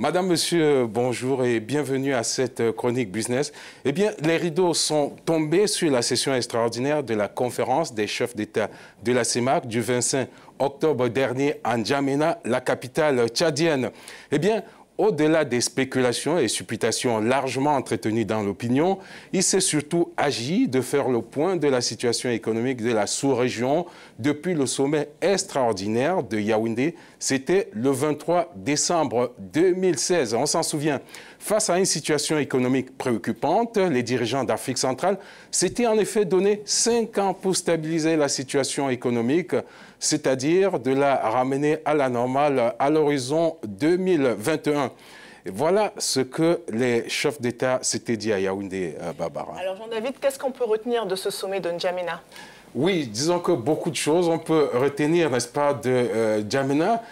Madame, Monsieur, bonjour et bienvenue à cette chronique business. Eh bien, les rideaux sont tombés sur la session extraordinaire de la conférence des chefs d'État de la CEMAC du 25 octobre dernier à N'Djamena, la capitale tchadienne. Eh bien, au-delà des spéculations et supputations largement entretenues dans l'opinion, il s'est surtout agi de faire le point de la situation économique de la sous-région depuis le sommet extraordinaire de Yaoundé. C'était le 23 décembre 2016. On s'en souvient. Face à une situation économique préoccupante, les dirigeants d'Afrique centrale s'étaient en effet donné 5 ans pour stabiliser la situation économique, c'est-à-dire de la ramener à la normale à l'horizon 2021. Voilà ce que les chefs d'État s'étaient dit à Yaoundé, Barbara. Alors Jean-David, qu'est-ce qu'on peut retenir de ce sommet de N'Djamena? Oui, disons que beaucoup de choses. On peut retenir, n'est-ce pas, de N'Djamena,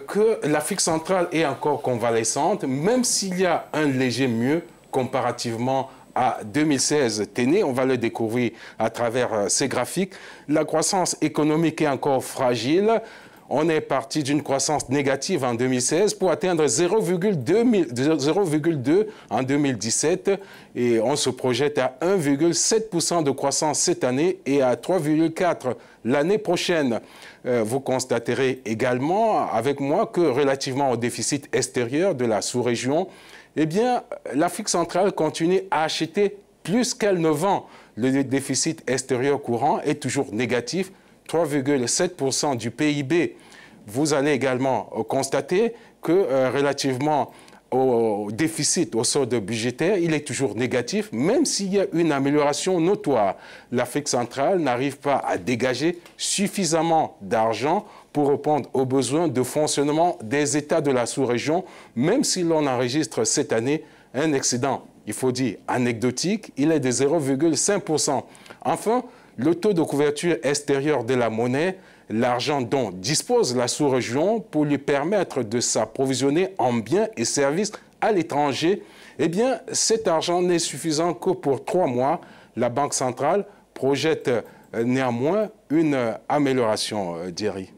que l'Afrique centrale est encore convalescente, même s'il y a un léger mieux comparativement à 2016. Téné, on va le découvrir à travers ces graphiques. La croissance économique est encore fragile. On est parti d'une croissance négative en 2016 pour atteindre 0,2 en 2017 et on se projette à 1,7% de croissance cette année et à 3,4% l'année prochaine. Vous constaterez également avec moi que relativement au déficit extérieur de la sous-région, eh bien, l'Afrique centrale continue à acheter plus qu'elle ne vend. Le déficit extérieur courant est toujours négatif, 3,7% du PIB. Vous allez également constater que relativement au déficit, au solde budgétaire, il est toujours négatif, même s'il y a une amélioration notoire. L'Afrique centrale n'arrive pas à dégager suffisamment d'argent pour répondre aux besoins de fonctionnement des États de la sous-région, même si l'on enregistre cette année un excédent, il faut dire, anecdotique, il est de 0,5%. Enfin, le taux de couverture extérieure de la monnaie, l'argent dont dispose la sous-région pour lui permettre de s'approvisionner en biens et services à l'étranger, eh bien, cet argent n'est suffisant que pour 3 mois. La Banque centrale projette néanmoins une amélioration, Thierry.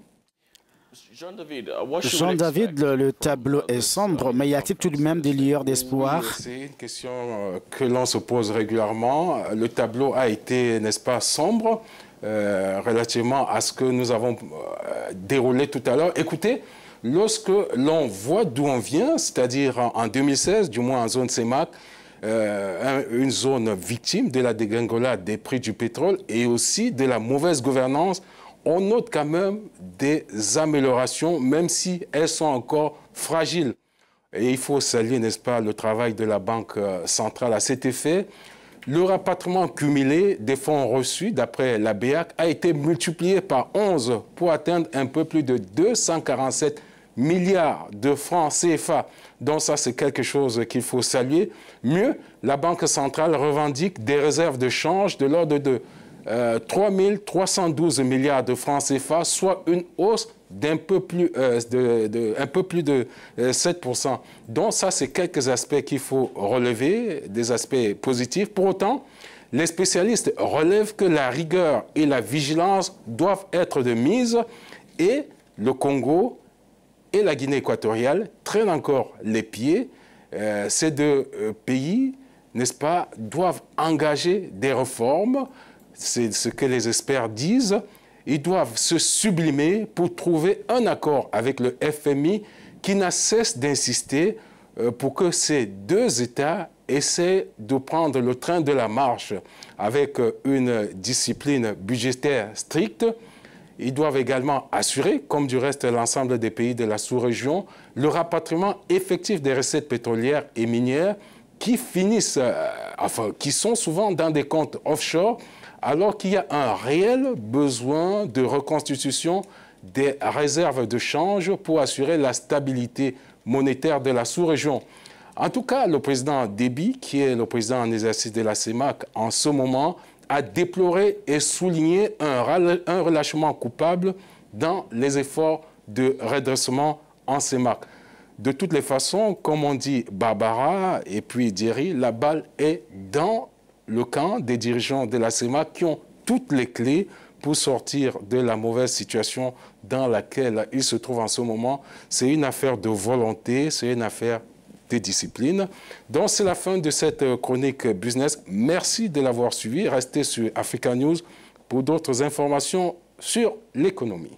Jean-David, le tableau est sombre, mais y a-t-il tout de même des lueurs d'espoir? Oui, c'est une question que l'on se pose régulièrement. Le tableau a été, n'est-ce pas, sombre relativement à ce que nous avons déroulé tout à l'heure. Écoutez, lorsque l'on voit d'où on vient, c'est-à-dire en 2016, du moins en zone CEMAC, une zone victime de la dégringolade des prix du pétrole et aussi de la mauvaise gouvernance, on note quand même des améliorations, même si elles sont encore fragiles. Et il faut saluer, n'est-ce pas, le travail de la Banque centrale à cet effet. Le rapatriement cumulé des fonds reçus, d'après la BEAC, a été multiplié par 11 pour atteindre un peu plus de 247 milliards de francs CFA. Donc ça, c'est quelque chose qu'il faut saluer. Mieux, la Banque centrale revendique des réserves de change de l'ordre de 3 312 milliards de francs CFA, soit une hausse d'un peu plus, un peu plus de 7%. Donc ça, c'est quelques aspects qu'il faut relever, des aspects positifs. Pour autant, les spécialistes relèvent que la rigueur et la vigilance doivent être de mise et le Congo et la Guinée équatoriale traînent encore les pieds. Ces deux pays, n'est-ce pas, doivent engager des réformes. C'est ce que les experts disent. Ils doivent se sublimer pour trouver un accord avec le FMI qui n'a cesse d'insister pour que ces deux États essaient de prendre le train de la marche avec une discipline budgétaire stricte. Ils doivent également assurer, comme du reste l'ensemble des pays de la sous-région, le rapatriement effectif des recettes pétrolières et minières qui finissent, qui sont souvent dans des comptes offshore, alors qu'il y a un réel besoin de reconstitution des réserves de change pour assurer la stabilité monétaire de la sous-région. En tout cas, le président Déby, qui est le président en exercice de la CEMAC en ce moment, a déploré et souligné un relâchement coupable dans les efforts de redressement en CEMAC. De toutes les façons, comme on dit Barbara et puis Thierry, la balle est dans le camp des dirigeants de la CEMAC qui ont toutes les clés pour sortir de la mauvaise situation dans laquelle ils se trouvent en ce moment. C'est une affaire de volonté, c'est une affaire des disciplines. Donc, c'est la fin de cette chronique business. Merci de l'avoir suivi. Restez sur Africa News pour d'autres informations sur l'économie.